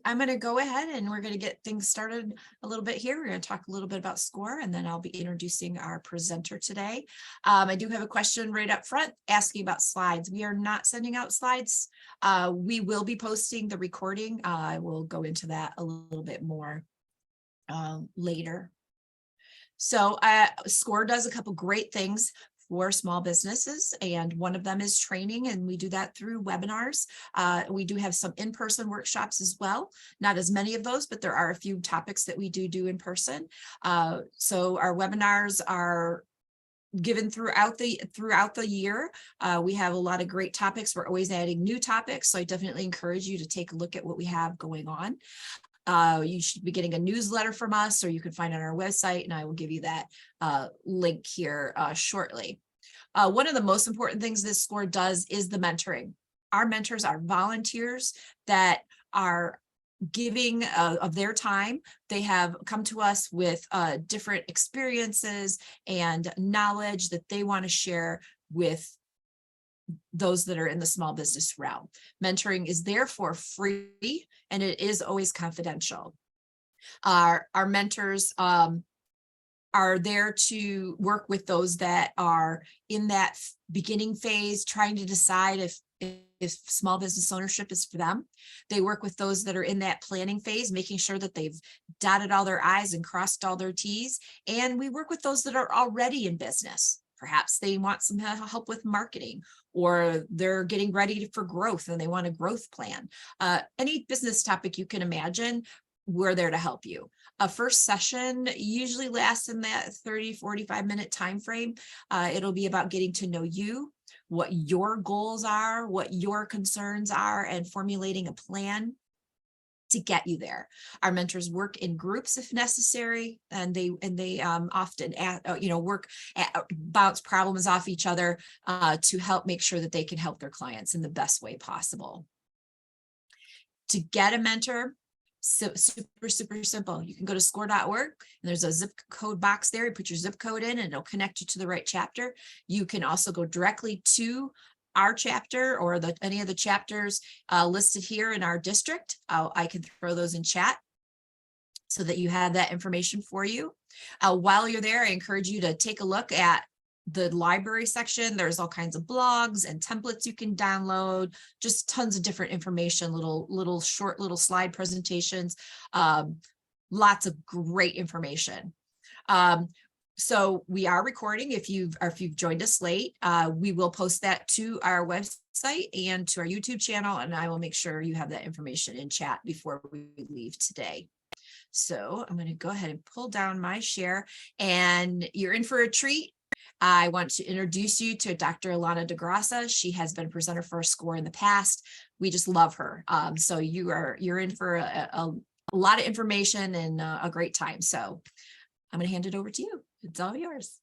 I'm going to go ahead and we're going to get things started a little bit here. We're going to talk a little bit about SCORE, and then I'll be introducing our presenter today. I do have a question right up front asking about slides. We are not sending out slides. We will be posting the recording. I will go into that a little bit more later. So SCORE does a couple great things for small businesses, and one of them is training, and we do that through webinars. We do have some in-person workshops as well, not as many of those, but there are a few topics that we do in person. So our webinars are given throughout the year. We have a lot of great topics. We're always adding new topics, so I definitely encourage you to take a look at what we have going on. You should be getting a newsletter from us, or you can find it on our website, and I will give you that link here shortly. One of the most important things this SCORE does is the mentoring. Our mentors are volunteers that are giving of their time. They have come to us with different experiences and knowledge that they want to share with those that are in the small business realm. Mentoring is therefore free, and it is always confidential. Our mentors are there to work with those that are in that beginning phase, trying to decide if small business ownership is for them. They work with those that are in that planning phase, making sure that they've dotted all their I's and crossed all their T's. And we work with those that are already in business. Perhaps they want some help with marketing, or they're getting ready for growth and they want a growth plan. Any business topic you can imagine, we're there to help you. A first session usually lasts in that 30-45 minute time frame. It'll be about getting to know you, what your goals are, what your concerns are, and formulating a plan to get you there. Our mentors work in groups if necessary, and they often bounce problems off each other to help make sure that they can help their clients in the best way possible. To get a mentor, super simple. You can go to score.org, and there's a zip code box there. You put your zip code in and it'll connect you to the right chapter. You can also go directly to our chapter or any of the chapters listed here in our district. I can throw those in chat so that you have that information for you. While you're there, I encourage you to take a look at the library section. There's all kinds of blogs and templates you can download, just tons of different information, short slide presentations, lots of great information. So we are recording. If you've joined us late, we will post that to our website and to our YouTube channel, and I will make sure you have that information in chat before we leave today. So I'm going to go ahead and pull down my share, and you're in for a treat. I want to introduce you to Dr. Allana Da Graca. She has been a presenter for SCORE in the past. We just love her. So you're in for a lot of information and a great time. So I'm going to hand it over to you. It's all yours.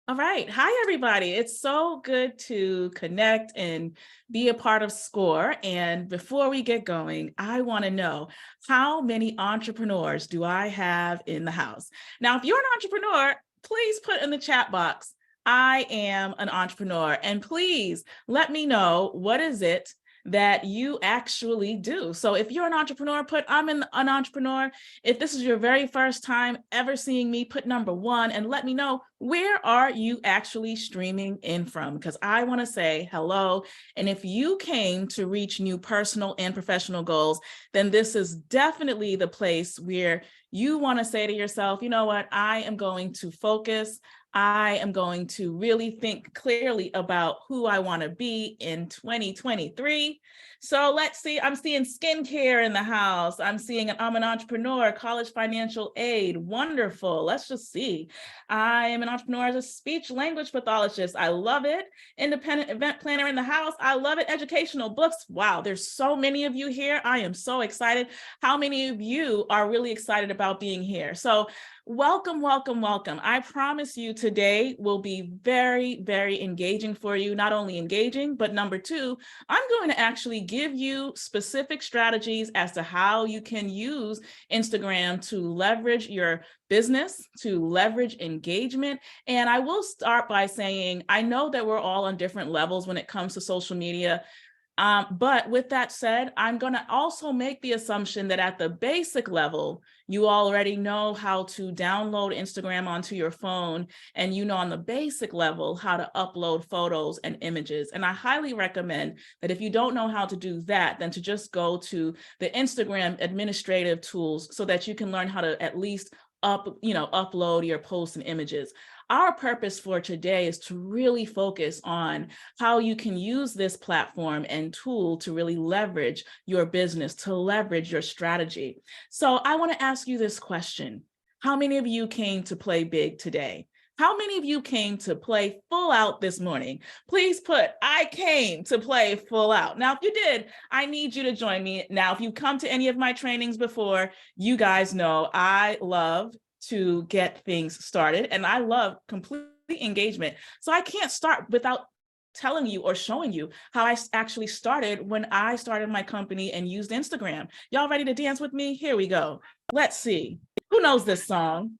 All right. Hi, everybody. It's so good to connect and be a part of SCORE. And before we get going, I want to know, how many entrepreneurs do I have in the house? Now, if you're an entrepreneur, please put in the chat box, I am an entrepreneur. And please let me know, what is it that you actually do? So if you're an entrepreneur, put I'm an entrepreneur. If this is your very first time ever seeing me, put number 1 and let me know, where are you actually streaming in from? Because I want to say hello. And if you came to reach new personal and professional goals, then this is definitely the place where you want to say to yourself, you know what, I am going to focus. I am going to really think clearly about who I want to be in 2023. So let's see, I'm seeing skincare in the house. I'm seeing I'm an entrepreneur, college financial aid. Wonderful. Let's just see. I am an entrepreneur as a speech language pathologist. I love it. Independent event planner in the house. I love it. Educational books. Wow, there's so many of you here. I am so excited. How many of you are really excited about being here? So welcome, welcome, welcome. I promise you today will be very, very engaging for you. Not only engaging, but number 2, I'm going to actually give you specific strategies as to how you can use Instagram to leverage your business, to leverage engagement. And I will start by saying, I know that we're all on different levels when it comes to social media. But with that said, I'm going to also make the assumption that at the basic level, you already know how to download Instagram onto your phone, and you know on the basic level how to upload photos and images. And I highly recommend that if you don't know how to do that, then to just go to the Instagram administrative tools so that you can learn how to at least upload your posts and images. Our purpose for today is to really focus on how you can use this platform and tool to really leverage your business, to leverage your strategy. So I want to ask you this question. How many of you came to play big today? How many of you came to play full out this morning? Please put, I came to play full out. Now, if you did, I need you to join me. Now, if you've come to any of my trainings before, you guys know I love to get things started, and I love complete engagement. So I can't start without telling you or showing you how I actually started when I started my company and used Instagram. Y'all ready to dance with me? Here we go. Let's see. Who knows this song?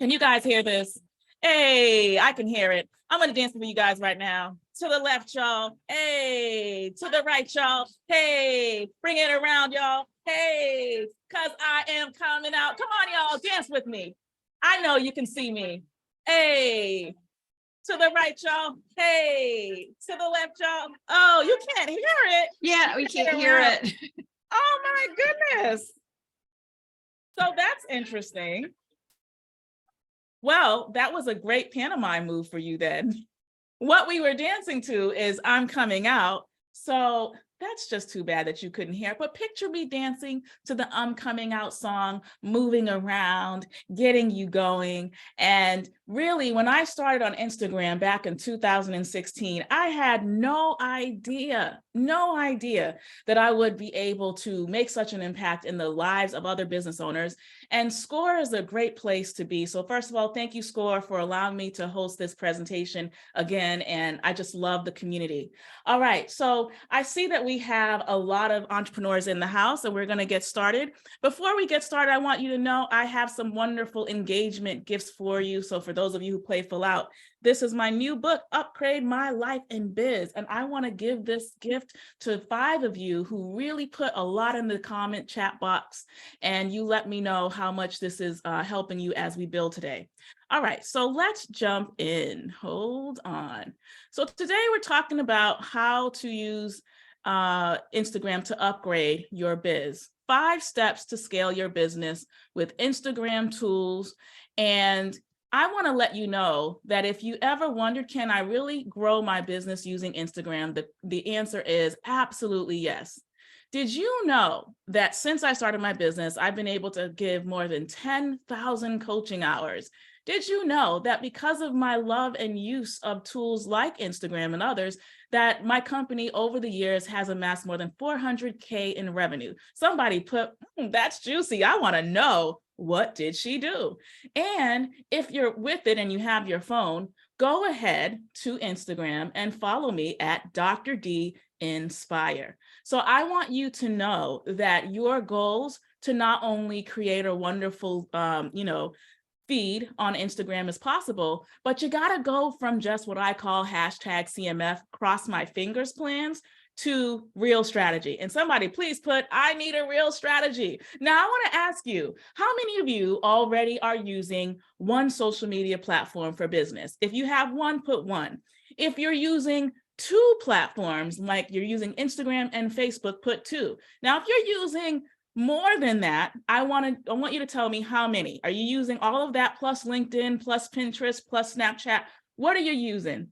Can you guys hear this? Hey, I can hear it. I'm going to dance with you guys right now. To the left, y'all. Hey, to the right, y'all. Hey, bring it around, y'all. Hey, because I am coming out. Come on, y'all, dance with me. I know you can see me. Hey, to the right, y'all. Hey, to the left, y'all. Oh, you can't hear it. Yeah, we can't hear it. Oh my goodness. So that's interesting. Well, that was a great pantomime move for you then. What we were dancing to is I'm coming out. So that's just too bad that you couldn't hear. But picture me dancing to the I'm coming out song, moving around, getting you going. And really, when I started on Instagram back in 2016, I had no idea that I would be able to make such an impact in the lives of other business owners. And SCORE is a great place to be. So first of all, thank you, SCORE, for allowing me to host this presentation again. And I just love the community. All right, so I see that we have a lot of entrepreneurs in the house, and we're going to get started. Before we get started, I want you to know I have some wonderful engagement gifts for you. So for those of you who play full out, this is my new book, Upgrade My Life in Biz. And I want to give this gift to 5 of you who really put a lot in the comment chat box. And you let me know how much this is helping you as we build today. All right, so let's jump in. Hold on. So today we're talking about how to use Instagram to upgrade your biz. 5 steps to scale your business with Instagram tools. And I want to let you know that if you ever wondered, can I really grow my business using Instagram? The answer is absolutely yes. Did you know that since I started my business, I've been able to give more than 10,000 coaching hours? Did you know that because of my love and use of tools like Instagram and others, that my company over the years has amassed more than 400K in revenue? Somebody put, that's juicy. I want to know, what did she do? And if you're with it and you have your phone, go ahead to Instagram and follow me at Dr. D Inspire. So I want you to know that your goals to not only create a wonderful, feed on Instagram is possible, but you got to go from just what I call hashtag CMF, cross my fingers plans, to real strategy. And somebody please put, I need a real strategy. Now I want to ask you, how many of you already are using one social media platform for business? If you have one, put 1. If you're using 2 platforms, like you're using Instagram and Facebook, put 2. Now, if you're using more than that, I want you to tell me how many. Are you using all of that plus LinkedIn, plus Pinterest, plus Snapchat? What are you using?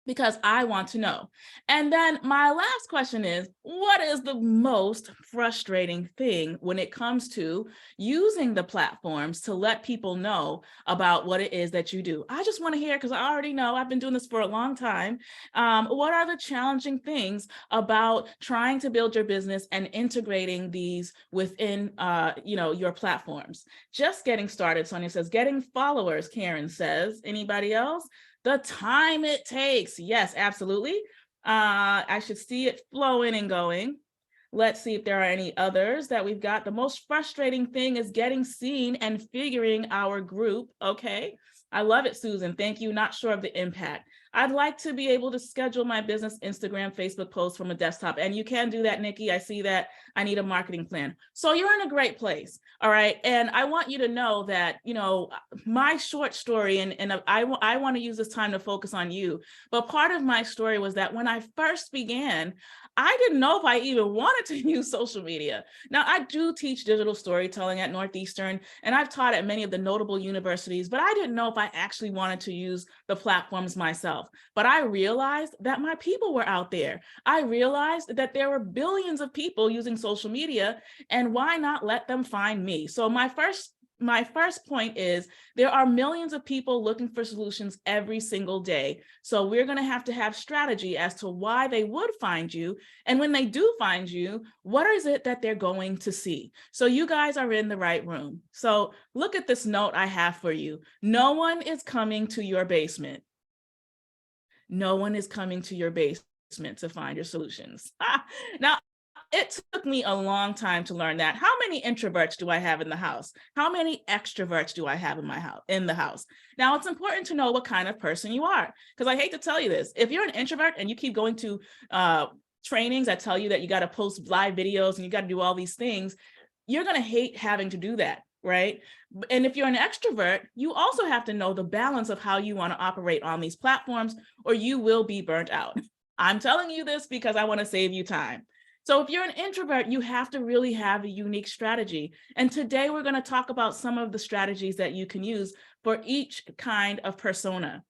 Because I want to know. And then my last question is, what is the most frustrating thing when it comes to using the platforms to let people know about what it is that you do? I just want to hear, because I already know I've been doing this for a long time. What are the challenging things about trying to build your business and integrating these within your platforms? Just getting started, Sonia says. Getting followers, Karen says. Anybody else? The time it takes. Yes, absolutely. I should see it flowing and going. Let's see if there are any others that we've got. The most frustrating thing is getting seen and figuring our group. Okay. I love it, Susan. Thank you. Not sure of the impact. I'd like to be able to schedule my business Instagram, Facebook posts from a desktop. And you can do that, Nikki. I see that. I need a marketing plan. So you're in a great place. All right. And I want you to know that, my short story, and I want to use this time to focus on you. But part of my story was that when I first began, I didn't know if I even wanted to use social media. Now, I do teach digital storytelling at Northeastern, and I've taught at many of the notable universities, but I didn't know if I actually wanted to use the platforms myself. But I realized that my people were out there. I realized that there were billions of people using social media, and why not let them find me? So my first point is there are millions of people looking for solutions every single day. So we're going to have strategy as to why they would find you. And when they do find you, what is it that they're going to see? So you guys are in the right room. So look at this note I have for you. No one is coming to your basement. No one is coming to your basement to find your solutions. Now, it took me a long time to learn that. How many introverts do I have in the house? How many extroverts do I have in the house? Now, it's important to know what kind of person you are, because I hate to tell you this. If you're an introvert and you keep going to trainings that tell you that you got to post live videos and you got to do all these things, you're going to hate having to do that, right? And if you're an extrovert, you also have to know the balance of how you want to operate on these platforms, or you will be burnt out. I'm telling you this because I want to save you time. So if you're an introvert, you have to really have a unique strategy. And today we're going to talk about some of the strategies that you can use for each kind of persona.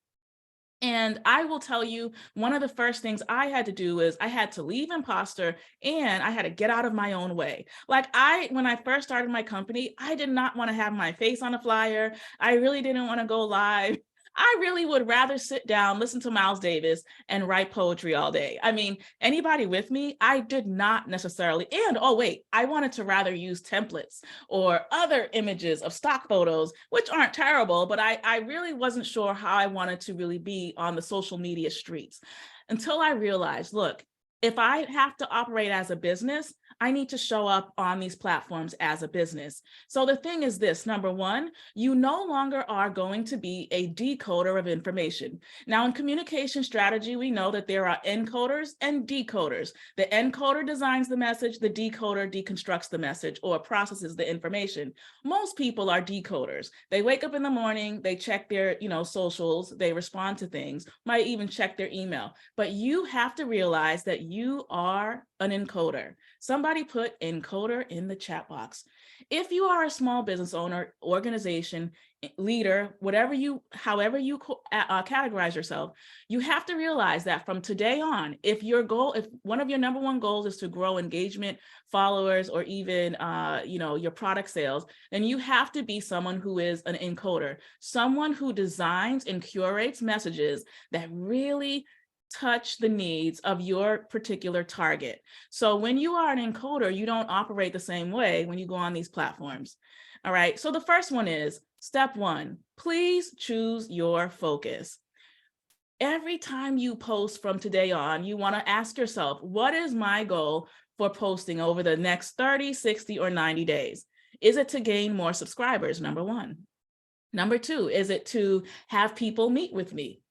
And I will tell you, one of the first things I had to do is I had to leave imposter, and I had to get out of my own way. Like when I first started my company, I did not want to have my face on a flyer. I really didn't want to go live. I really would rather sit down, listen to Miles Davis, and write poetry all day. I mean, anybody with me? I did not necessarily. And oh, wait, I wanted to rather use templates or other images of stock photos, which aren't terrible, but I really wasn't sure how I wanted to really be on the social media streets until I realized, look, if I have to operate as a business, I need to show up on these platforms as a business. So the thing is this, number one, you no longer are going to be a decoder of information. Now in communication strategy, we know that there are encoders and decoders. The encoder designs the message, the decoder deconstructs the message or processes the information. Most people are decoders. They wake up in the morning, they check their, socials, they respond to things, might even check their email. But you have to realize that you are an encoder. Somebody put encoder in the chat box. If you are a small business owner, organization, leader, however you categorize yourself, you have to realize that from today on, if one of your number one goals is to grow engagement, followers, or even your product sales, then you have to be someone who is an encoder, someone who designs and curates messages that really touch the needs of your particular target. So when you are an encoder, you don't operate the same way when you go on these platforms. All right. So the first one is step one, please choose your focus. Every time you post from today on, you want to ask yourself, what is my goal for posting over the next 30, 60, or 90 days? Is it to gain more subscribers? Number one. Number two, is it to have people meet with me?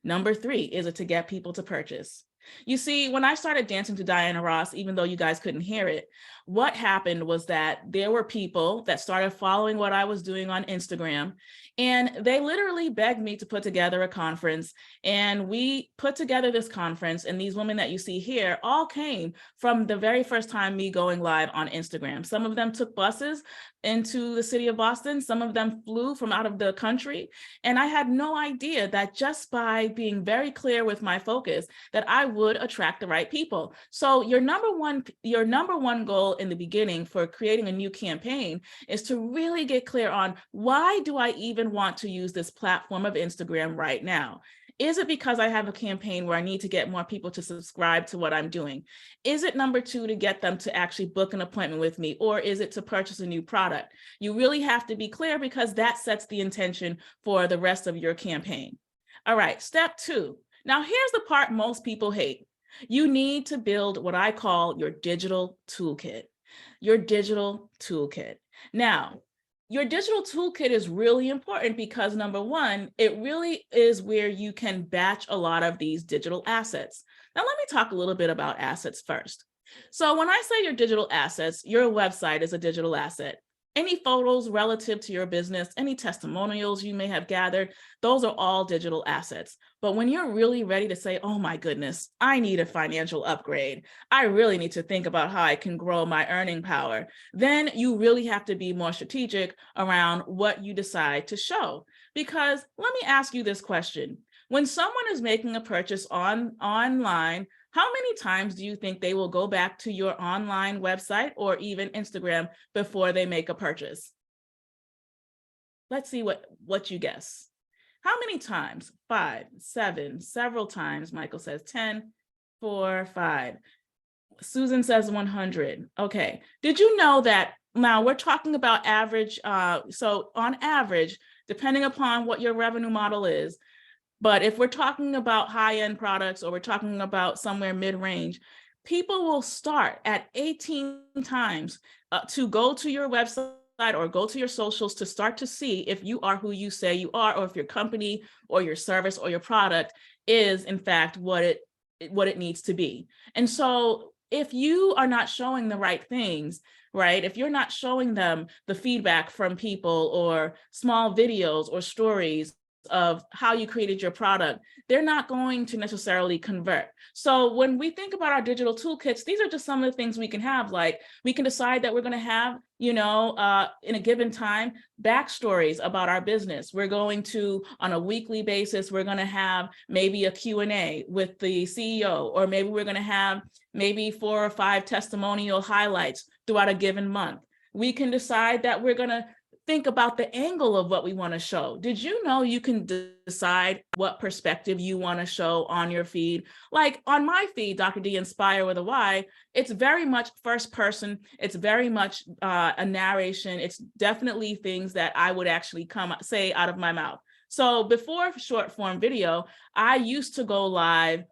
Number three, is it to get people to purchase? You see, when I started dancing to Diana Ross, even though you guys couldn't hear it, what happened was that there were people that started following what I was doing on Instagram, and they literally begged me to put together a conference. And we put together this conference, and these women that you see here all came from the very first time me going live on Instagram. Some of them took buses into the city of Boston. Some of them flew from out of the country. And I had no idea that just by being very clear with my focus, that I would attract the right people. So your number one goal in the beginning for creating a new campaign is to really get clear on, why do I even want to use this platform of Instagram right now? Is it because I have a campaign where I need to get more people to subscribe to what I'm doing? Is it number two, to get them to actually book an appointment with me? Or is it to purchase a new product? You really have to be clear, because that sets the intention for the rest of your campaign. All right, step two. Now here's the part most people hate. You need to build what I call your digital toolkit. Your digital toolkit. Now, your digital toolkit is really important because number one, it really is where you can batch a lot of these digital assets. Now, let me talk a little bit about assets first. So when I say your digital assets, your website is a digital asset. Any photos relative to your business, any testimonials you may have gathered, those are all digital assets. But when you're really ready to say, oh my goodness, I need a financial upgrade, I really need to think about how I can grow my earning power, then you really have to be more strategic around what you decide to show. Because let me ask you this question. When someone is making a purchase online, how many times do you think they will go back to your online website or even Instagram before they make a purchase? Let's see what you guess. How many times? 5, 7, several times. Michael says 10, 4, 5. Susan says 100. Okay. Did you know that now we're talking about average? So on average, depending upon what your revenue model is, but if we're talking about high-end products or we're talking about somewhere mid-range, people will start at 18 times to go to your website or go to your socials to start to see if you are who you say you are, or if your company or your service or your product is in fact what it needs to be. And so if you are not showing the right things, right? If you're not showing them the feedback from people or small videos or stories of how you created your product, they're not going to necessarily convert. So when we think about our digital toolkits, these are just some of the things we can have. Like we can decide that we're going to have, in a given time, backstories about our business. We're going to, on a weekly basis, we're going to have maybe a Q&A with the CEO, or maybe we're going to have maybe 4 or 5 testimonial highlights throughout a given month. We can decide that we're going to think about the angle of what we want to show. Did you know you can decide what perspective you want to show on your feed? Like on my feed, Dr. D Inspire with a Y, it's very much first person. It's very much a narration. It's definitely things that I would actually say out of my mouth. So before short form video, I used to go live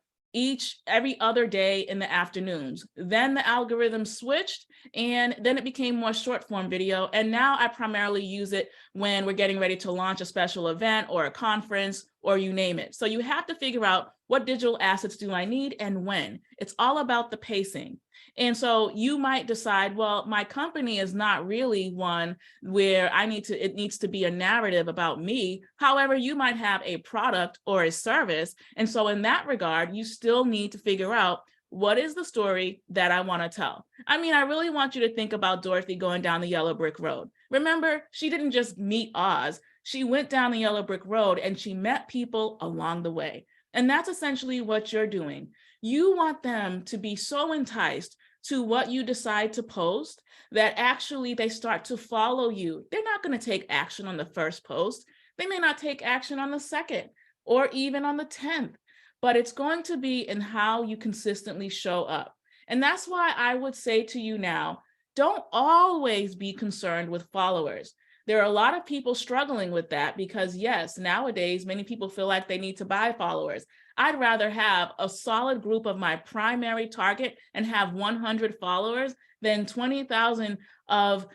every other day in the afternoons. Then the algorithm switched and then it became more short form video. And now I primarily use it when we're getting ready to launch a special event or a conference or you name it. So you have to figure out what digital assets do I need and when. It's all about the pacing. And so you might decide, well, my company is not really one where it needs to be a narrative about me. However, you might have a product or a service. And so in that regard, you still need to figure out what is the story that I want to tell. I mean, I really want you to think about Dorothy going down the yellow brick road. Remember, she didn't just meet Oz. She went down the yellow brick road and she met people along the way. And that's essentially what you're doing. You want them to be so enticed to what you decide to post that actually they start to follow you. They're not going to take action on the first post. They may not take action on the second or even on the 10th, but it's going to be in how you consistently show up. And that's why I would say to you now, don't always be concerned with followers. There are a lot of people struggling with that because yes, nowadays, many people feel like they need to buy followers. I'd rather have a solid group of my primary target and have 100 followers than 20,000 of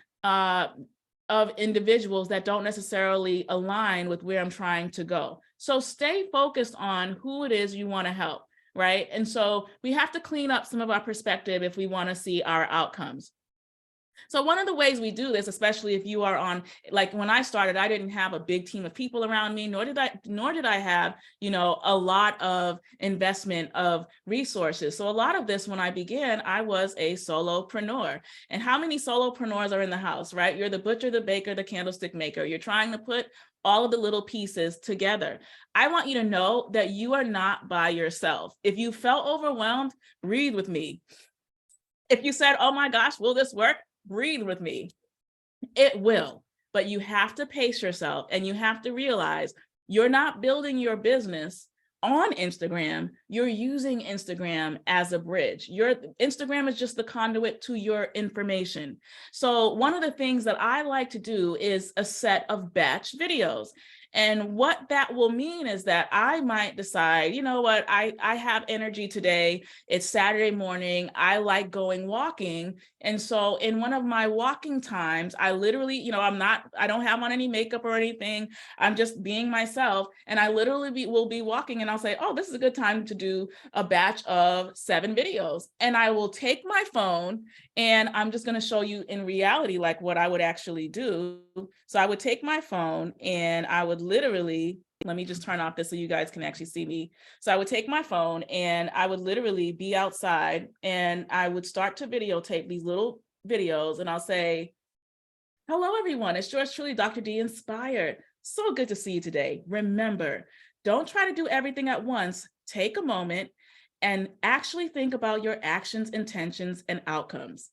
individuals that don't necessarily align with where I'm trying to go. So stay focused on who it is you want to help, right? And so we have to clean up some of our perspective if we want to see our outcomes. So one of the ways we do this, especially if you are on, like when I started, I didn't have a big team of people around me, nor did I have, a lot of investment of resources. So a lot of this, when I began, I was a solopreneur. And how many solopreneurs are in the house, right? You're the butcher, the baker, the candlestick maker. You're trying to put all of the little pieces together. I want you to know that you are not by yourself. If you felt overwhelmed, breathe with me. If you said, oh my gosh, will this work? Breathe with me. It will, but you have to pace yourself and you have to realize you're not building your business on Instagram. You're using Instagram as a bridge. Your Instagram is just the conduit to your information. So one of the things that I like to do is a set of batch videos. And what that will mean is that I might decide, you know what, I have energy today. It's Saturday morning. I like going walking. And so in one of my walking times, I literally, I don't have on any makeup or anything. I'm just being myself. And I literally will be walking and I'll say, oh, this is a good time to do a batch of 7 videos. And I will take my phone and I'm just going to show you in reality, like what I would actually do. So I would take my phone and I would literally, let me just turn off this so you guys can actually see me. So I would take my phone and I would literally be outside and I would start to videotape these little videos and I'll say, hello, everyone. It's yours truly, Dr. D Inspired. So good to see you today. Remember, don't try to do everything at once. Take a moment and actually think about your actions, intentions, and outcomes.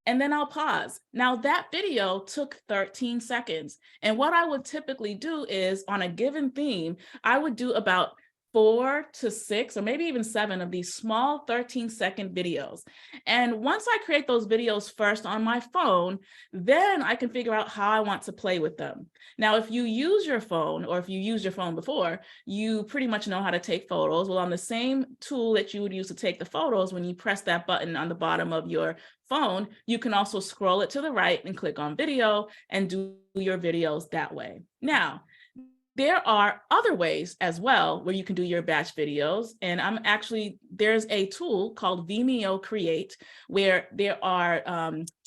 And then I'll pause. Now that video took 13 seconds. And what I would typically do is on a given theme, I would do about 4 to 6 or maybe even 7 of these small 13-second videos. And once I create those videos first on my phone, then I can figure out how I want to play with them. Now, if you use your phone or if you used your phone before, you pretty much know how to take photos. Well, on the same tool that you would use to take the photos, when you press that button on the bottom of your phone, you can also scroll it to the right and click on video and do your videos that way. Now, there are other ways as well where you can do your batch videos. And there's a tool called Vimeo Create where there are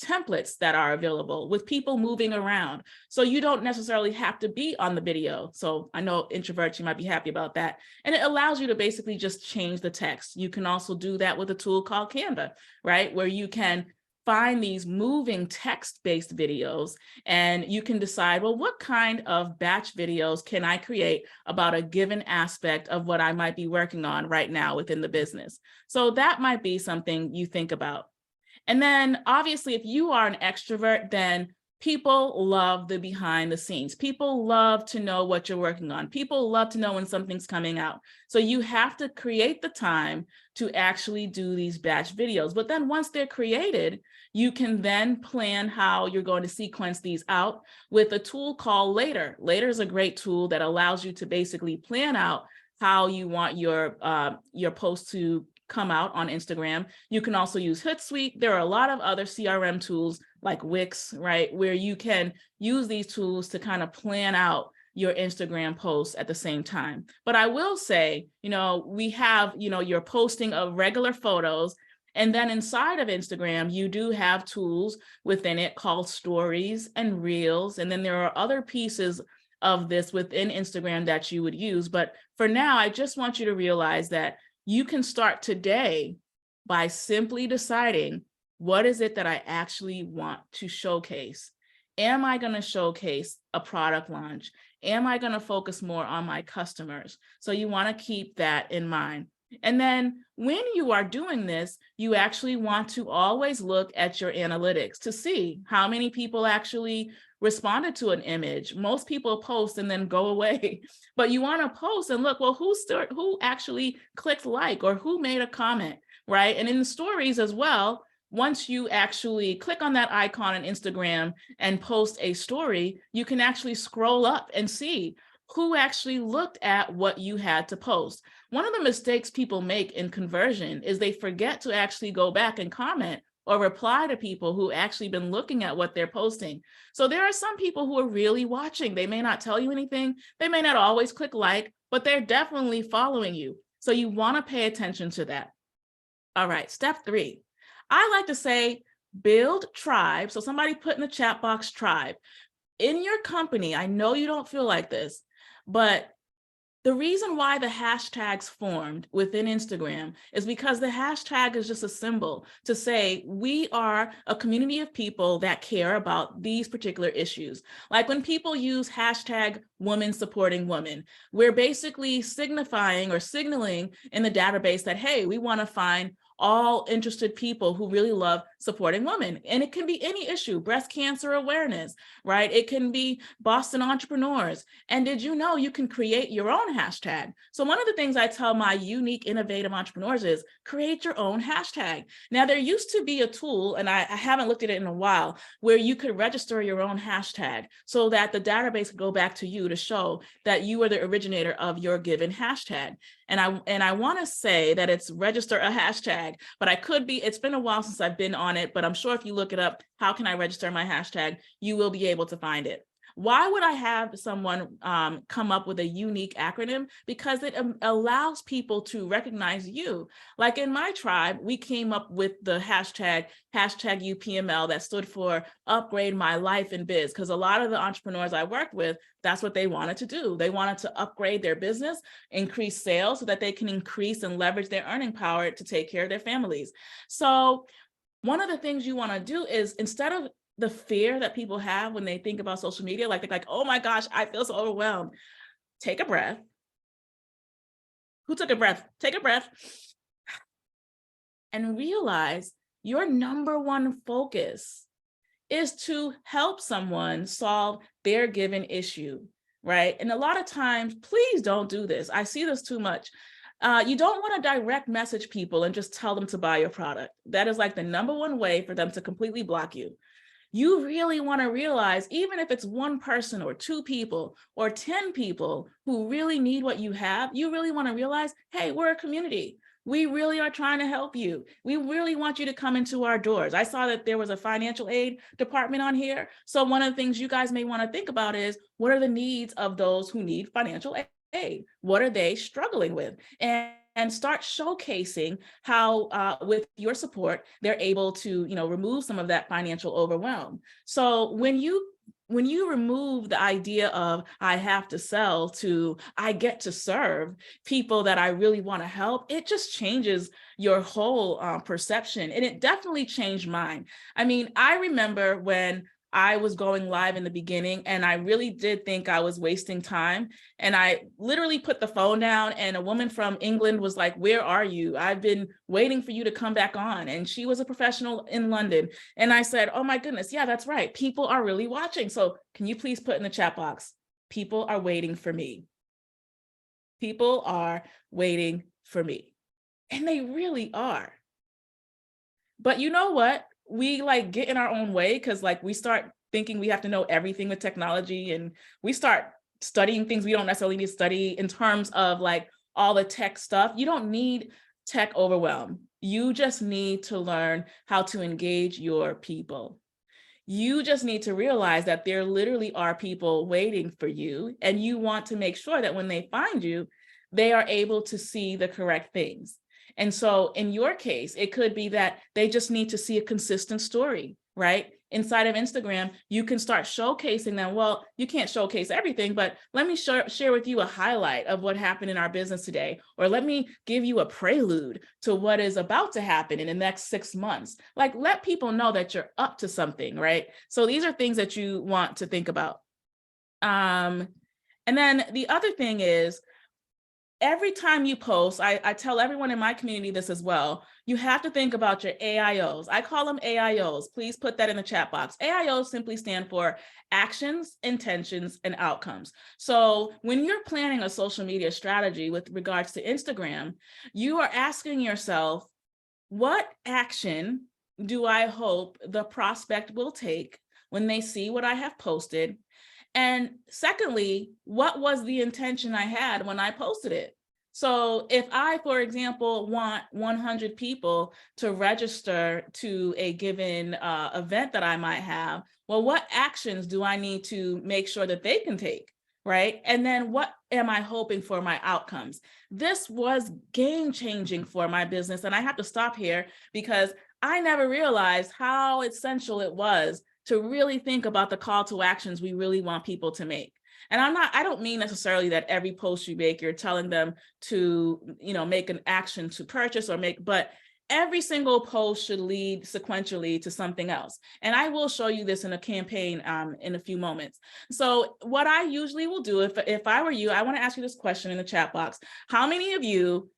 templates that are available with people moving around. So you don't necessarily have to be on the video. So I know introverts, you might be happy about that. And it allows you to basically just change the text. You can also do that with a tool called Canva, right? Where you can find these moving text-based videos and you can decide, well, what kind of batch videos can I create about a given aspect of what I might be working on right now within the business? So that might be something you think about. And then obviously, if you are an extrovert, then people love the behind the scenes. People love to know what you're working on. People love to know when something's coming out. So you have to create the time to actually do these batch videos. But then once they're created, you can then plan how you're going to sequence these out with a tool called Later. Later is a great tool that allows you to basically plan out how you want your post to come out on Instagram. You can also use Hootsuite. There are a lot of other CRM tools like Wix, right, where you can use these tools to kind of plan out your Instagram posts at the same time. But I will say, we have, your posting of regular photos. And then inside of Instagram, you do have tools within it called stories and reels. And then there are other pieces of this within Instagram that you would use. But for now, I just want you to realize that you can start today by simply deciding, what is it that I actually want to showcase? Am I going to showcase a product launch? Am I going to focus more on my customers? So you want to keep that in mind. And then when you are doing this, you actually want to always look at your analytics to see how many people actually responded to an image. Most people post and then go away, but you want to post and look, well, who actually clicked like or who made a comment, right? And in the stories as well, once you actually click on that icon on Instagram and post a story, you can actually scroll up and see who actually looked at what you had to post. One of the mistakes people make in conversion is they forget to actually go back and comment or reply to people who actually been looking at what they're posting. So there are some people who are really watching. They may not tell you anything. They may not always click like, but they're definitely following you. So you want to pay attention to that. All right, step 3. I like to say build tribe. So somebody put in the chat box tribe. In your company, I know you don't feel like this, but the reason why the hashtags formed within Instagram is because the hashtag is just a symbol to say we are a community of people that care about these particular issues. Like when people use hashtag woman supporting woman, we're basically signifying or signaling in the database that, hey, we want to find all interested people who really love supporting women. And it can be any issue, breast cancer awareness, right? It can be Boston entrepreneurs. And did you know you can create your own hashtag? So one of the things I tell my unique, innovative entrepreneurs is create your own hashtag. Now, there used to be a tool, and I haven't looked at it in a while, where you could register your own hashtag so that the database could go back to you to show that you are the originator of your given hashtag. And I want to say that it's register a hashtag, but I could be, it's been a while since I've been on it, but I'm sure if you look it up, how can I register my hashtag, you will be able to find it. Why would I have someone come up with a unique acronym? Because it allows people to recognize you. Like in my tribe, we came up with the hashtag UPML that stood for Upgrade My Life in Biz, because a lot of the entrepreneurs I worked with, that's what they wanted to do. They wanted to upgrade their business, increase sales so that they can increase and leverage their earning power to take care of their families. So one of the things you want to do is, instead of the fear that people have when they think about social media, like they're like, oh my gosh, I feel so overwhelmed. Take a breath. Who took a breath? Take a breath and realize your number one focus is to help someone solve their given issue, right? And a lot of times, please don't do this. I see this too much. You don't want to direct message people and just tell them to buy your product. That is like the number one way for them to completely block you. You really want to realize, even if it's one person or two people or 10 people who really need what you have, you really want to realize, hey, we're a community. We really are trying to help you. We really want you to come into our doors. I saw that there was a financial aid department on here. So one of the things you guys may want to think about is, what are the needs of those who need financial aid? What are they struggling with? And start showcasing how with your support, they're able to, remove some of that financial overwhelm. So when you remove the idea of I have to sell to I get to serve people that I really want to help, it just changes your whole perception. And it definitely changed mine. I mean, I remember when I was going live in the beginning and I really did think I was wasting time. And I literally put the phone down and a woman from England was like, where are you? I've been waiting for you to come back on. And she was a professional in London. And I said, oh my goodness, yeah, that's right. People are really watching. So can you please put in the chat box, people are waiting for me. People are waiting for me. And they really are. But you know what? We get in our own way because we start thinking we have to know everything with technology, and we start studying things we don't necessarily need to study in terms of all the tech stuff. You don't need tech overwhelm. You just need to learn how to engage your people. You just need to realize that there literally are people waiting for you, and you want to make sure that when they find you, they are able to see the correct things. And so in your case, it could be that they just need to see a consistent story, right? Inside of Instagram, you can start showcasing them. Well, you can't showcase everything, but let me share with you a highlight of what happened in our business today. Or let me give you a prelude to what is about to happen in the next 6 months. Let people know that you're up to something, right? So these are things that you want to think about. And then the other thing is, every time you post, I tell everyone in my community this as well, you have to think about your AIOs. I call them AIOs. Please put that in the chat box. AIOs simply stand for actions, intentions, and outcomes. So when you're planning a social media strategy with regards to Instagram, you are asking yourself, what action do I hope the prospect will take when they see what I have posted? And secondly, what was the intention I had when I posted it? So if I, for example, want 100 people to register to a given event that I might have, well, what actions do I need to make sure that they can take, right? And then what am I hoping for my outcomes? This was game changing for my business. And I have to stop here because I never realized how essential it was to really think about the call to actions we really want people to make. And I don't mean necessarily that every post you make, you're telling them to, make an action to purchase but every single post should lead sequentially to something else. And I will show you this in a campaign in a few moments. So what I usually will do, if I were you, I want to ask you this question in the chat box. How many of you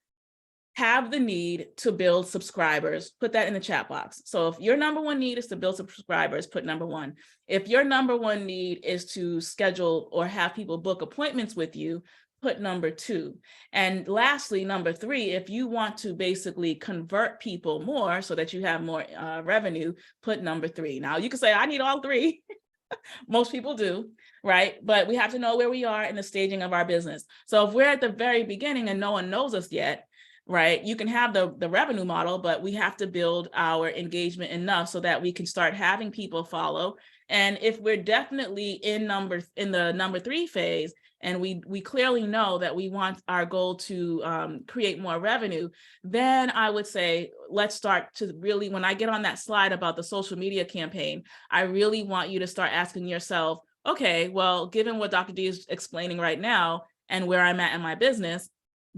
have the need to build subscribers, put that in the chat box. So if your number one need is to build subscribers, put number one. If your number one need is to schedule or have people book appointments with you, put number two. And lastly, number three, if you want to basically convert people more so that you have more revenue, put number three. Now you can say, I need all three. Most people do, right? But we have to know where we are in the staging of our business. So if we're at the very beginning and no one knows us yet, right, you can have the revenue model, but we have to build our engagement enough so that we can start having people follow. And if we're definitely in the number three phase, and we clearly know that we want our goal to create more revenue, then I would say, let's start to really, when I get on that slide about the social media campaign, I really want you to start asking yourself, okay, well, given what Dr. D is explaining right now and where I'm at in my business,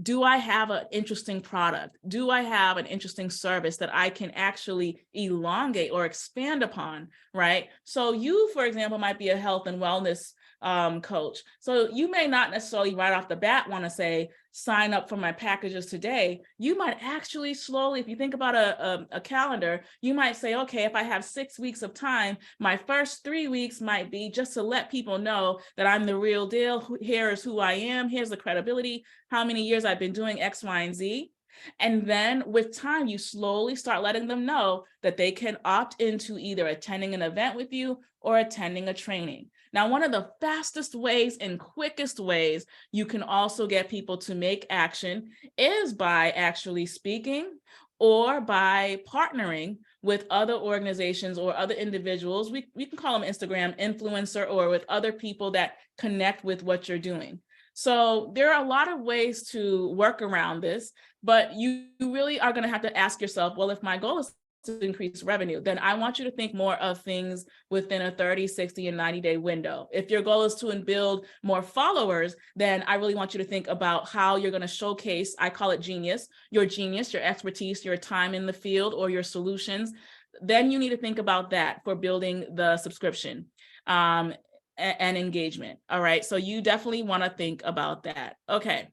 do I have an interesting product? Do I have an interesting service that I can actually elongate or expand upon, right? So you, for example, might be a health and wellness coach. So you may not necessarily right off the bat want to say, sign up for my packages today. You might actually slowly, if you think about a calendar, you might say, okay, if I have 6 weeks of time, my first 3 weeks might be just to let people know that I'm the real deal. Here is who I am. Here's the credibility, how many years I've been doing X, Y, and Z. And then with time, you slowly start letting them know that they can opt into either attending an event with you or attending a training. Now, one of the fastest ways and quickest ways you can also get people to make action is by actually speaking or by partnering with other organizations or other individuals. We can call them Instagram influencer, or with other people that connect with what you're doing. So there are a lot of ways to work around this, but you really are going to have to ask yourself, well, if my goal is to increase revenue, then I want you to think more of things within a 30, 60, and 90-day window. If your goal is to build more followers, then I really want you to think about how you're going to showcase, I call it genius, your expertise, your time in the field, or your solutions. Then you need to think about that for building the subscription and engagement. All right. So you definitely want to think about that. Okay.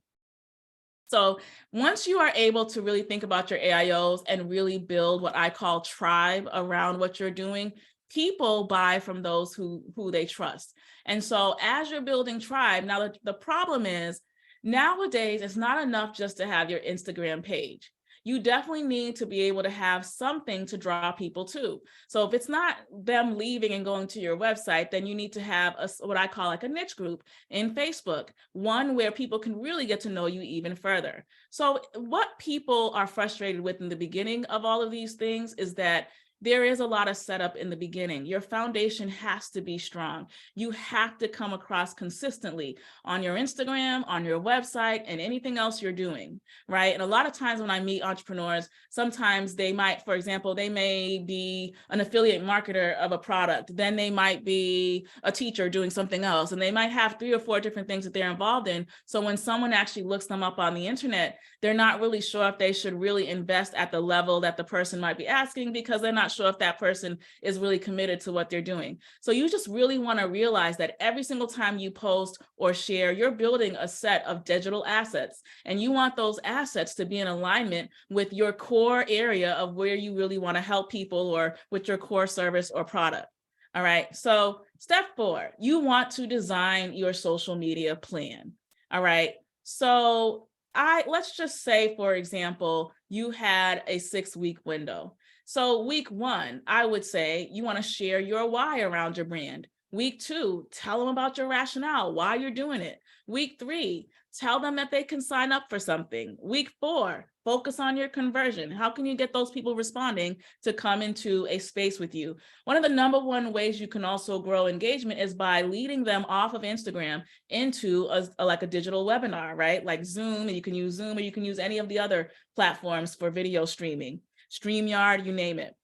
So once you are able to really think about your AIOs and really build what I call tribe around what you're doing, people buy from those who they trust. And so as you're building tribe, now the problem is nowadays it's not enough just to have your Instagram page. You definitely need to be able to have something to draw people to. So if it's not them leaving and going to your website, then you need to have what I call like a niche group in Facebook, one where people can really get to know you even further. So what people are frustrated with in the beginning of all of these things is that there is a lot of setup in the beginning. Your foundation has to be strong. You have to come across consistently on your Instagram, on your website, and anything else you're doing, right? And a lot of times when I meet entrepreneurs, sometimes they might, for example, they may be an affiliate marketer of a product, then they might be a teacher doing something else, and they might have 3 or 4 different things that they're involved in. So when someone actually looks them up on the internet, they're not really sure if they should really invest at the level that the person might be asking, because they're not sure if that person is really committed to what they're doing. So you just really want to realize that every single time you post or share, you're building a set of digital assets, and you want those assets to be in alignment with your core area of where you really want to help people, or with your core service or product. All right. So step 4, you want to design your social media plan. All right. So let's just say, for example, you had a 6-week window. So week 1, I would say you want to share your why around your brand. Week 2, tell them about your rationale, why you're doing it. Week 3, tell them that they can sign up for something. Week 4, focus on your conversion. How can you get those people responding to come into a space with you? One of the number one ways you can also grow engagement is by leading them off of Instagram into like a digital webinar, right? Like Zoom, and you can use Zoom, or you can use any of the other platforms for video streaming. StreamYard, you name it.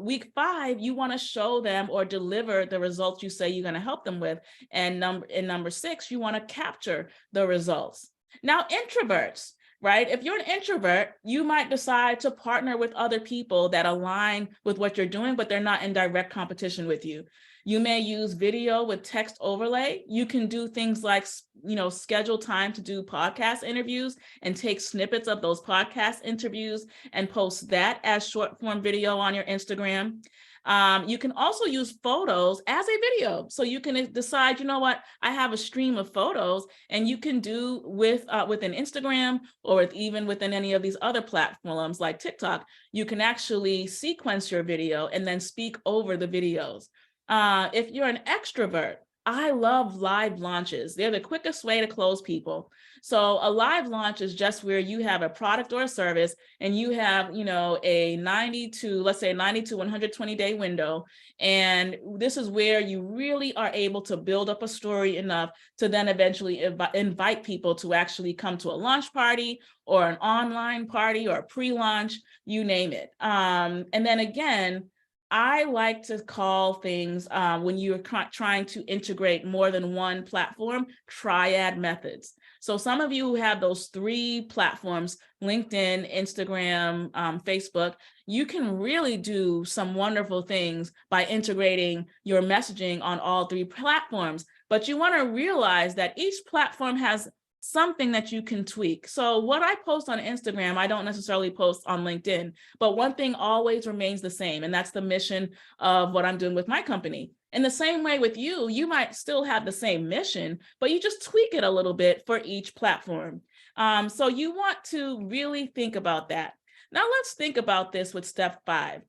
Week 5, you want to show them or deliver the results you say you're going to help them with. And number 6, you want to capture the results. Now, introverts, right? If you're an introvert, you might decide to partner with other people that align with what you're doing, but they're not in direct competition with you. You may use video with text overlay. You can do things like, schedule time to do podcast interviews and take snippets of those podcast interviews and post that as short form video on your Instagram. You can also use photos as a video. So you can decide, you know what, I have a stream of photos, and you can do within Instagram or even within any of these other platforms like TikTok, you can actually sequence your video and then speak over the videos. If you're an extrovert, I love live launches. They're the quickest way to close people. So a live launch is just where you have a product or a service and you have, a 90 to 120 day window. And this is where you really are able to build up a story enough to then eventually invite people to actually come to a launch party or an online party or a pre-launch, you name it. And then again, I like to call things when you're trying to integrate more than one platform, triad methods. So some of you who have those 3 platforms, LinkedIn, Instagram, Facebook, you can really do some wonderful things by integrating your messaging on all 3 platforms. But you want to realize that each platform has something that you can tweak. So what I post on Instagram, I don't necessarily post on LinkedIn, but one thing always remains the same, and that's the mission of what I'm doing with my company. In the same way with you, you might still have the same mission, but you just tweak it a little bit for each platform. So you want to really think about that. Now let's think about this with step 5.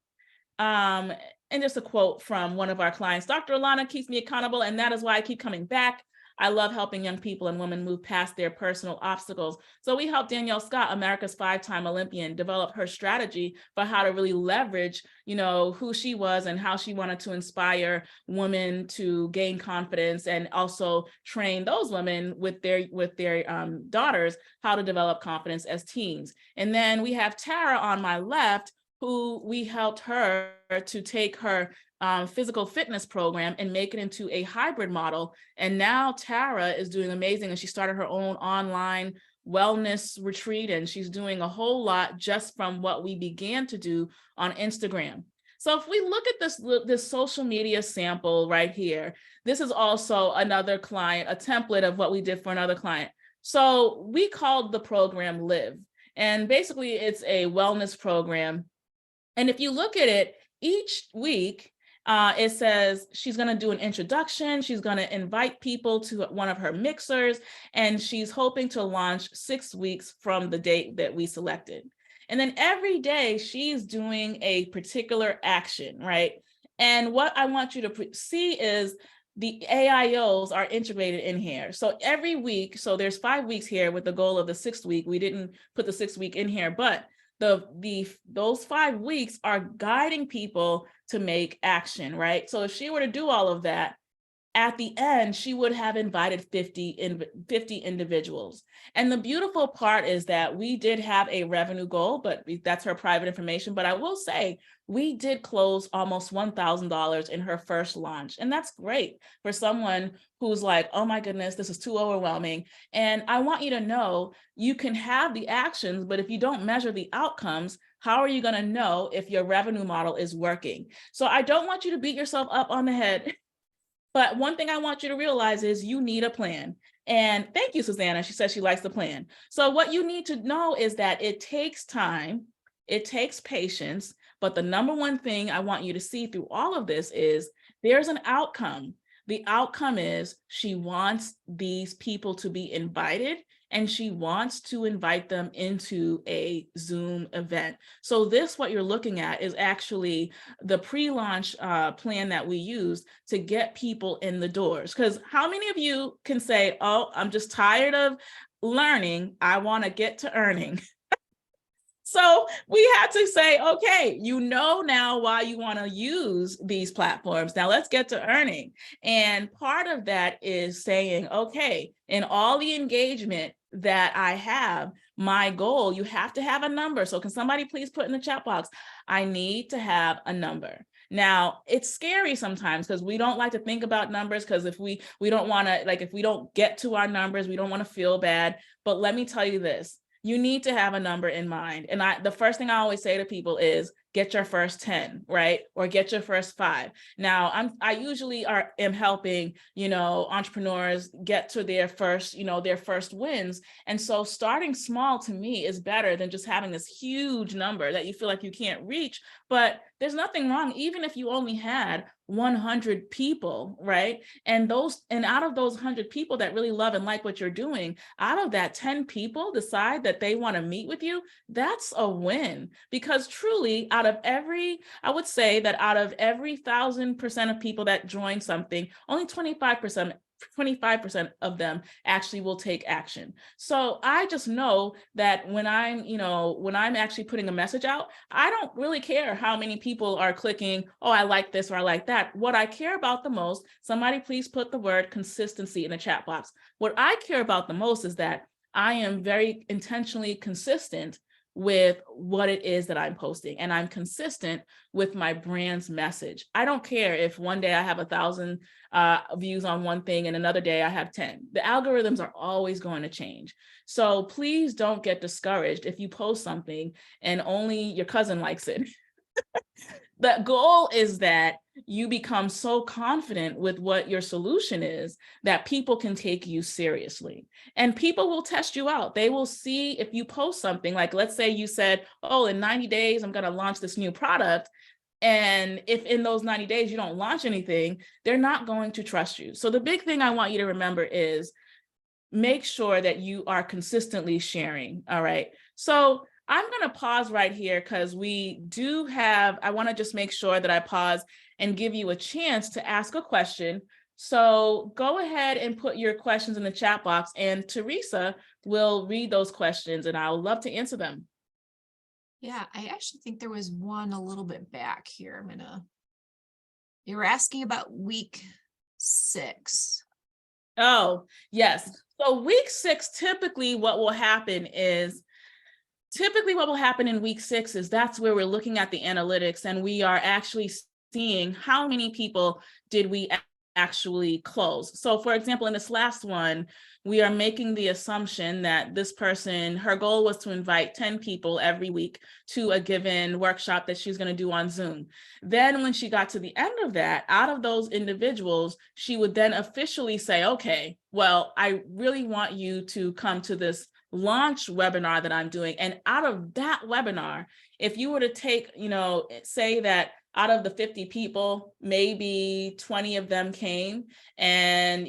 And just a quote from one of our clients, Dr. Allana keeps me accountable, and that is why I keep coming back. I love helping young people and women move past their personal obstacles. So we helped Danielle Scott, America's 5-time Olympian, develop her strategy for how to really leverage, who she was and how she wanted to inspire women to gain confidence and also train those women with their daughters how to develop confidence as teens. And then we have Tara on my left, who we helped her to take her physical fitness program and make it into a hybrid model. And now Tara is doing amazing, and she started her own online wellness retreat, and she's doing a whole lot just from what we began to do on Instagram. So if we look at this social media sample right here, this is also another client, a template of what we did for another client. So we called the program Live, and basically it's a wellness program. And if you look at it, each week, it says she's going to do an introduction. She's going to invite people to one of her mixers, and she's hoping to launch 6 weeks from the date that we selected. And then every day she's doing a particular action, right? And what I want you to see is the AIOs are integrated in here. So every week, so there's 5 weeks here with the goal of the 6th week. We didn't put the 6th week in here, but those 5 weeks are guiding people to make action, right? So if she were to do all of that, at the end, she would have invited 50 individuals. And the beautiful part is that we did have a revenue goal, but that's her private information. But I will say, we did close almost $1,000 in her first launch. And that's great for someone who's like, oh my goodness, this is too overwhelming. And I want you to know you can have the actions, but if you don't measure the outcomes, how are you going to know if your revenue model is working? So I don't want you to beat yourself up on the head. But one thing I want you to realize is you need a plan. And thank you, Susanna. She says she likes the plan. So what you need to know is that it takes time, it takes patience, but the number one thing I want you to see through all of this is there's an outcome. The outcome is she wants these people to be invited, and she wants to invite them into a Zoom event. So this, what you're looking at, is actually the pre-launch plan that we use to get people in the doors. Because how many of you can say, oh, I'm just tired of learning, I want to get to earning? So we had to say, okay, you know now why you want to use these platforms. Now let's get to earning. And part of that is saying, okay, in all the engagement that I have, my goal, you have to have a number. So can somebody please put in the chat box, I need to have a number. Now, it's scary sometimes because we don't like to think about numbers, because if we don't want to, like, if we don't get to our numbers, we don't want to feel bad. But let me tell you this. You need to have a number in mind. And the first thing I always say to people is, get your first 10, right? Or get your first 5. Now, I usually am helping, entrepreneurs get to their first, their first wins. And so starting small to me is better than just having this huge number that you feel like you can't reach. But there's nothing wrong, even if you only had 100 people, right? And out of those 100 people that really love and like what you're doing, out of that 10 people decide that they want to meet with you, that's a win. Because truly, I would say that out of every 1,000% of people that join something, only 25% of them actually will take action. So I just know that when I'm actually putting a message out, I don't really care how many people are clicking, oh, I like this or I like that. What I care about the most, somebody please put the word consistency in the chat box. What I care about the most is that I am very intentionally consistent with what it is that I'm posting, and I'm consistent with my brand's message. I don't care if one day I have 1,000 views on one thing and another day I have 10. The algorithms are always going to change. So please don't get discouraged if you post something and only your cousin likes it. The goal is that you become so confident with what your solution is that people can take you seriously, and people will test you out. They will see if you post something like, let's say you said, oh, in 90 days, I'm going to launch this new product. And if in those 90 days you don't launch anything, they're not going to trust you. So the big thing I want you to remember is make sure that you are consistently sharing. All right. So I'm going to pause right here because I want to just make sure that I pause and give you a chance to ask a question. So go ahead and put your questions in the chat box, and Teresa will read those questions and I'll love to answer them. Yeah, I actually think there was one a little bit back here. You were asking about week 6. Oh, yes. So week 6, typically what will happen in week 6 is that's where we're looking at the analytics, and we are actually seeing how many people did we actually close. So for example, in this last one, we are making the assumption that this person, her goal was to invite 10 people every week to a given workshop that she's going to do on Zoom. Then when she got to the end of that, out of those individuals, she would then officially say, okay, well, I really want you to come to this launch webinar that I'm doing. And out of that webinar, if you were to take, say that out of the 50 people, maybe 20 of them came, and,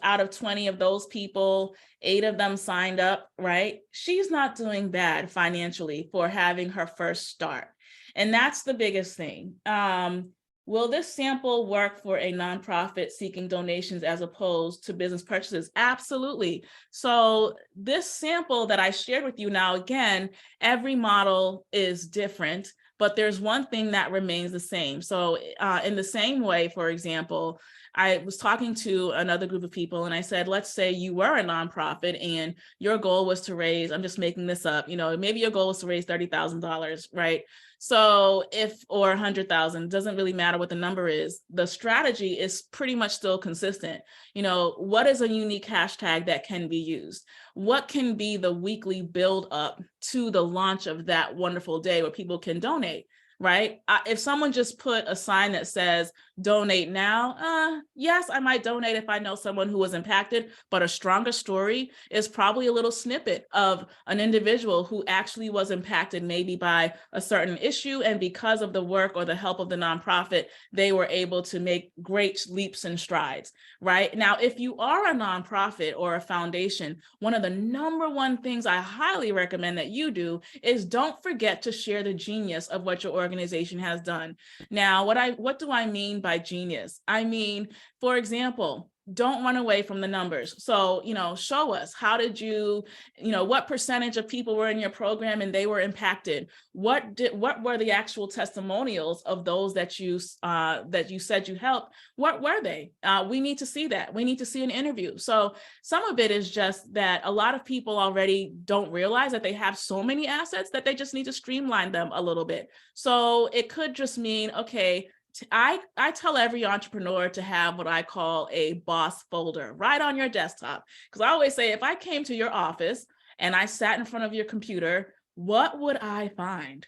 out of 20 of those people, 8 of them signed up, right? She's not doing bad financially for having her first start. And that's the biggest thing. Will this sample work for a nonprofit seeking donations as opposed to business purchases? Absolutely. So this sample that I shared with you, now, again, every model is different, but there's one thing that remains the same. So in the same way, for example, I was talking to another group of people and I said, let's say you were a nonprofit and your goal was to raise, I'm just making this up, maybe your goal was to raise $30,000, right? So or 100,000, doesn't really matter what the number is. The strategy is pretty much still consistent. What is a unique hashtag that can be used? What can be the weekly build up to the launch of that wonderful day where people can donate? Right? If someone just put a sign that says donate now, yes, I might donate if I know someone who was impacted, but a stronger story is probably a little snippet of an individual who actually was impacted maybe by a certain issue, and because of the work or the help of the nonprofit, they were able to make great leaps and strides, right? Now, if you are a nonprofit or a foundation, one of the number one things I highly recommend that you do is don't forget to share the genius of what your organization has done. Now, what do I mean by genius? I mean, for example, don't run away from the numbers. So, show us, how did you, what percentage of people were in your program and they were impacted? What were the actual testimonials of those that you said you helped? What were they? We need to see that. We need to see an interview. So some of it is just that a lot of people already don't realize that they have so many assets that they just need to streamline them a little bit. So it could just mean, okay, I tell every entrepreneur to have what I call a boss folder right on your desktop. Because I always say, if I came to your office and I sat in front of your computer, what would I find?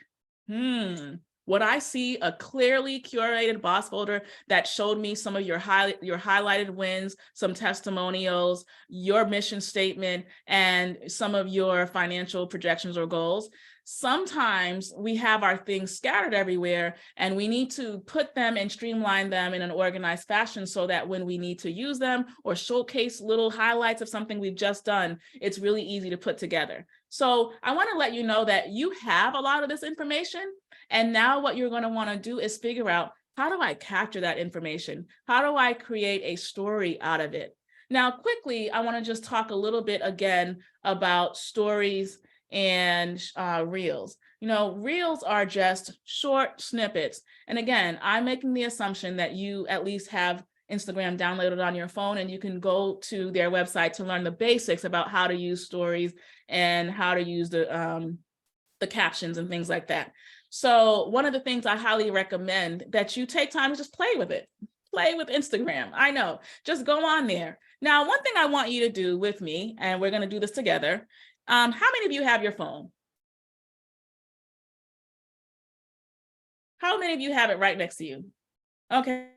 Would I see a clearly curated boss folder that showed me some of your highlighted wins, some testimonials, your mission statement, and some of your financial projections or goals? Sometimes we have our things scattered everywhere, and we need to put them and streamline them in an organized fashion so that when we need to use them or showcase little highlights of something we've just done, it's really easy to put together. So I want to let you know that you have a lot of this information. And now what you're going to want to do is figure out, how do I capture that information? How do I create a story out of it? Now, quickly, I want to just talk a little bit again about stories and reels. You know, reels are just short snippets. And again, I'm making the assumption that you at least have Instagram downloaded on your phone, and you can go to their website to learn the basics about how to use stories and how to use the captions and things like that. So one of the things I highly recommend that you take time to just play with it. Play with Instagram. I know, just go on there. Now, one thing I want you to do with me, and we're going to do this together. How many of you have your phone? How many of you have it right next to you? Okay.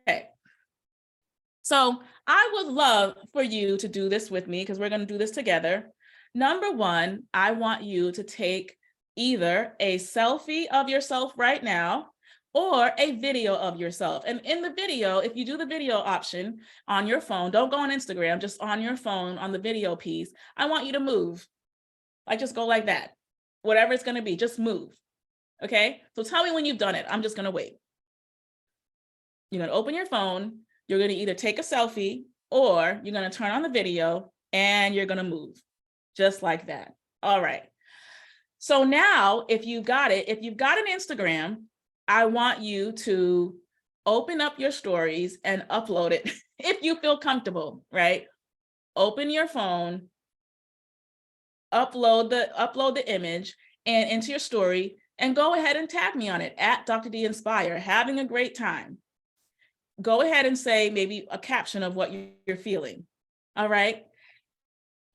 So I would love for you to do this with me, because we're going to do this together. Number one, I want you to take either a selfie of yourself right now or a video of yourself. And in the video, if you do the video option on your phone, don't go on Instagram, just on your phone, on the video piece, I want you to move. Like, just go like that. Whatever it's going to be, just move. Okay? So tell me when you've done it. I'm just going to wait. You're going to open your phone. You're going to either take a selfie or you're going to turn on the video and you're going to move just like that. All right. So now if you've got it, if you've got an Instagram, I want you to open up your stories and upload it if you feel comfortable, right? Open your phone, upload the image and into your story, and go ahead and tag me on it at Dr. D Inspire, having a great time. Go ahead and say maybe a caption of what you're feeling. All right.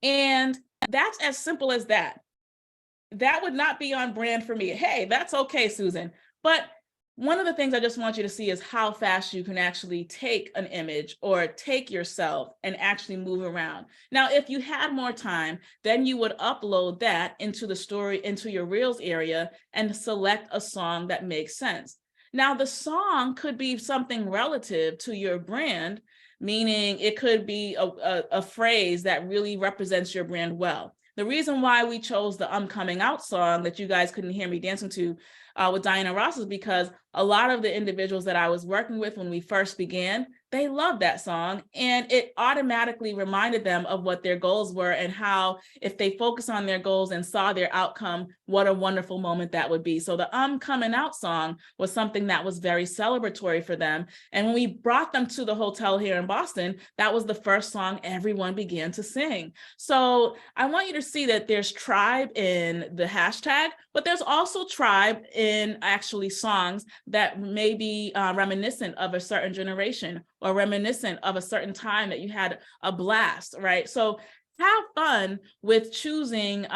And that's as simple as that. That would not be on brand for me. Hey, that's okay, Susan. But one of the things I just want you to see is how fast you can actually take an image or take yourself and actually move around. Now, if you had more time, then you would upload that into the story, into your Reels area, and select a song that makes sense. Now, the song could be something relative to your brand, meaning it could be a phrase that really represents your brand well. The reason why we chose the I'm Coming Out song that you guys couldn't hear me dancing to with Diana Ross is because a lot of the individuals that I was working with when we first began, they loved that song, and it automatically reminded them of what their goals were and how, if they focus on their goals and saw their outcome, what a wonderful moment that would be. So the I'm Coming Out song was something that was very celebratory for them. And when we brought them to the hotel here in Boston, that was the first song everyone began to sing. So I want you to see that there's tribe in the hashtag, but there's also tribe in actually songs that may be reminiscent of a certain generation or reminiscent of a certain time that you had a blast, right? So have fun with choosing,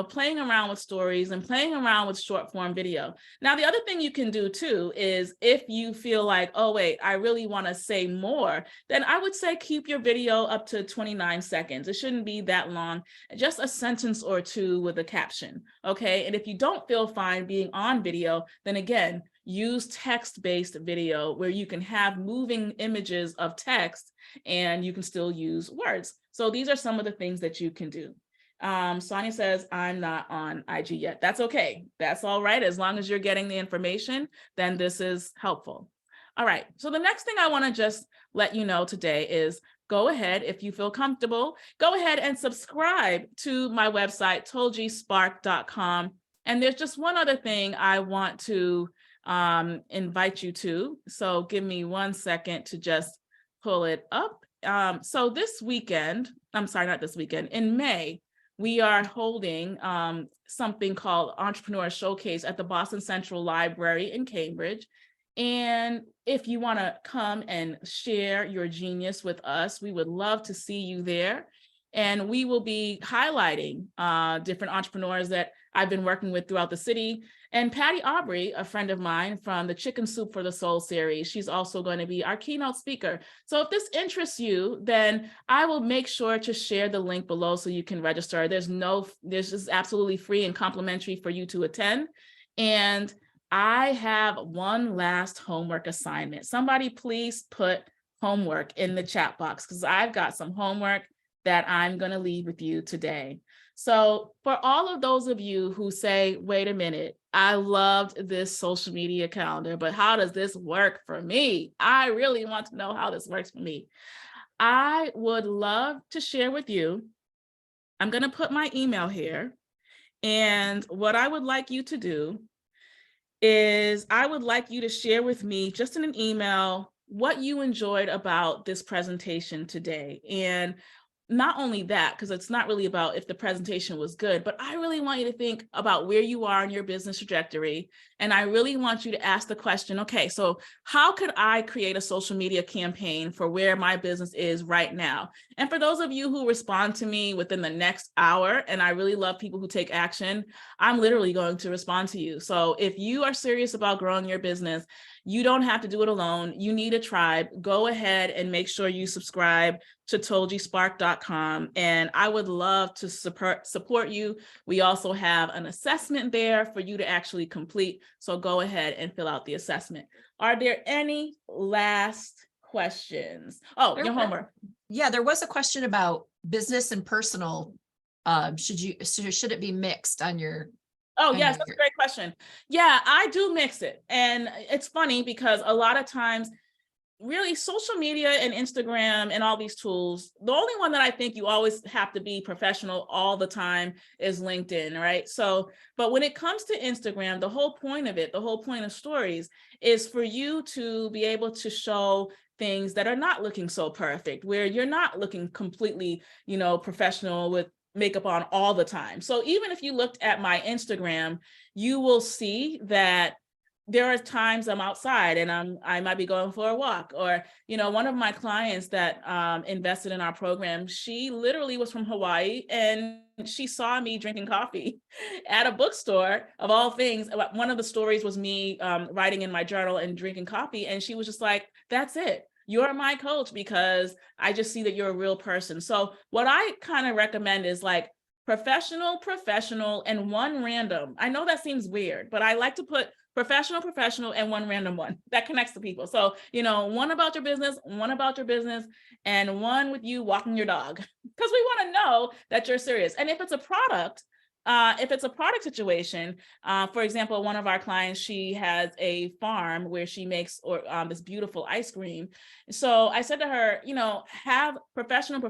playing around with stories and playing around with short form video. Now, the other thing you can do too is if you feel like, oh, wait, I really want to say more, then I would say keep your video up to 29 seconds. It shouldn't be that long, just a sentence or two with a caption, okay? And if you don't feel fine being on video, then again, use text-based video where you can have moving images of text and you can still use words. So these are some of the things that you can do. Sonia says, I'm not on IG yet. That's okay. That's all right. As long as you're getting the information, then this is helpful. All right. So the next thing I want to just let you know today is go ahead, if you feel comfortable, go ahead and subscribe to my website, tolgspark.com. And there's just one other thing I want to invite you to. So give me 1 second to just pull it up. So this weekend, I'm sorry, not this weekend, in May, we are holding something called Entrepreneur Showcase at the Boston Central Library in Cambridge. And if you want to come and share your genius with us, we would love to see you there. And we will be highlighting different entrepreneurs that I've been working with throughout the city. And Patty Aubrey, a friend of mine from the Chicken Soup for the Soul series, she's also going to be our keynote speaker. So if this interests you, then I will make sure to share the link below so you can register. This is absolutely free and complimentary for you to attend. And I have one last homework assignment. Somebody please put homework in the chat box, because I've got some homework that I'm going to leave with you today. So for all of those of you who say, wait a minute, I loved this social media calendar, but how does this work for me? I really want to know how this works for me. I would love to share with you. I'm going to put my email here. And what I would like you to do is I would like you to share with me just in an email what you enjoyed about this presentation today. And not only that, because it's not really about if the presentation was good, but I really want you to think about where you are in your business trajectory. And I really want you to ask the question, okay, so how could I create a social media campaign for where my business is right now? And for those of you who respond to me within the next hour, and I really love people who take action, I'm literally going to respond to you. So if you are serious about growing your business, you don't have to do it alone. You need a tribe. Go ahead and make sure you subscribe to tolgispark.com. And I would love to support you. We also have an assessment there for you to actually complete. So go ahead and fill out the assessment. Are there any last questions? Oh, your homework. Yeah, there was a question about business and personal. Should it be mixed on your? Oh, yes, that's a great question. Yeah, I do mix it. And it's funny because a lot of times, really, social media and Instagram and all these tools, the only one that I think you always have to be professional all the time is LinkedIn, right? So, but when it comes to Instagram, the whole point of it, the whole point of stories is for you to be able to show things that are not looking so perfect, where you're not looking completely, professional with makeup on all the time. So even if you looked at my Instagram, you will see that there are times I'm outside and I might be going for a walk, or, one of my clients that invested in our program, she literally was from Hawaii and she saw me drinking coffee at a bookstore of all things. One of the stories was me writing in my journal and drinking coffee. And she was just like, that's it. You're my coach because I just see that you're a real person. So what I kind of recommend is like professional, and one random. I know that seems weird, but I like to put professional, and one random one that connects to people. So, one about your business, and one with you walking your dog, because we want to know that you're serious. And if it's a product, situation, for example, one of our clients, she has a farm where she makes this beautiful ice cream. So I said to her, have professional,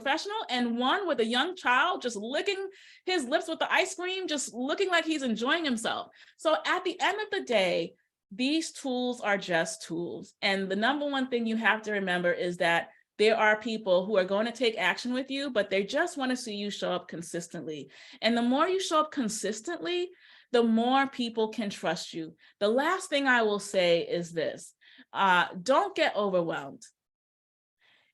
and one with a young child just licking his lips with the ice cream, just looking like he's enjoying himself. So at the end of the day, these tools are just tools. And the number one thing you have to remember is that there are people who are going to take action with you, but they just want to see you show up consistently. And the more you show up consistently, the more people can trust you. The last thing I will say is this: don't get overwhelmed.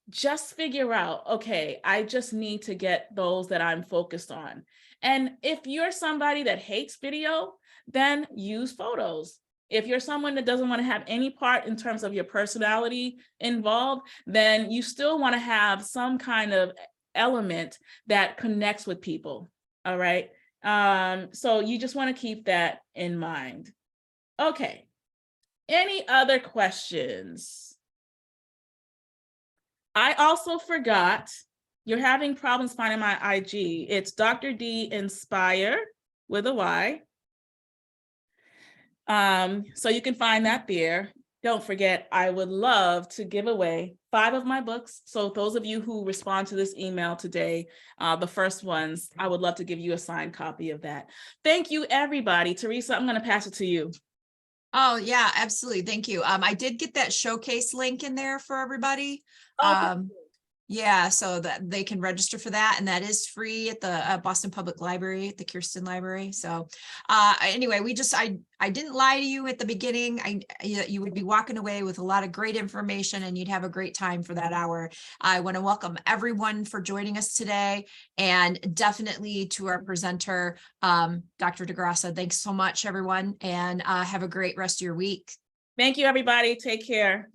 Just figure out, okay, I just need to get those that I'm focused on. And if you're somebody that hates video, then use photos. If you're someone that doesn't want to have any part in terms of your personality involved, then you still want to have some kind of element that connects with people. All right. So you just want to keep that in mind. Okay. Any other questions? I also forgot, you're having problems finding my IG. It's Dr. D Inspire with a Y. So you can find that there. Don't forget, I would love to give away 5 of my books. So those of you who respond to this email today, the first ones, I would love to give you a signed copy of that. Thank you, everybody. Teresa, I'm going to pass it to you. Oh, yeah, absolutely. Thank you. I did get that showcase link in there for everybody. Okay. Yeah, so that they can register for that, and that is free at the Boston Public Library, at the Kirsten Library. So anyway, I didn't lie to you at the beginning. You would be walking away with a lot of great information, and you'd have a great time for that hour. I want to welcome everyone for joining us today, and definitely to our presenter, Dr. Da Graca. Thanks so much, everyone, and have a great rest of your week. Thank you, everybody. Take care.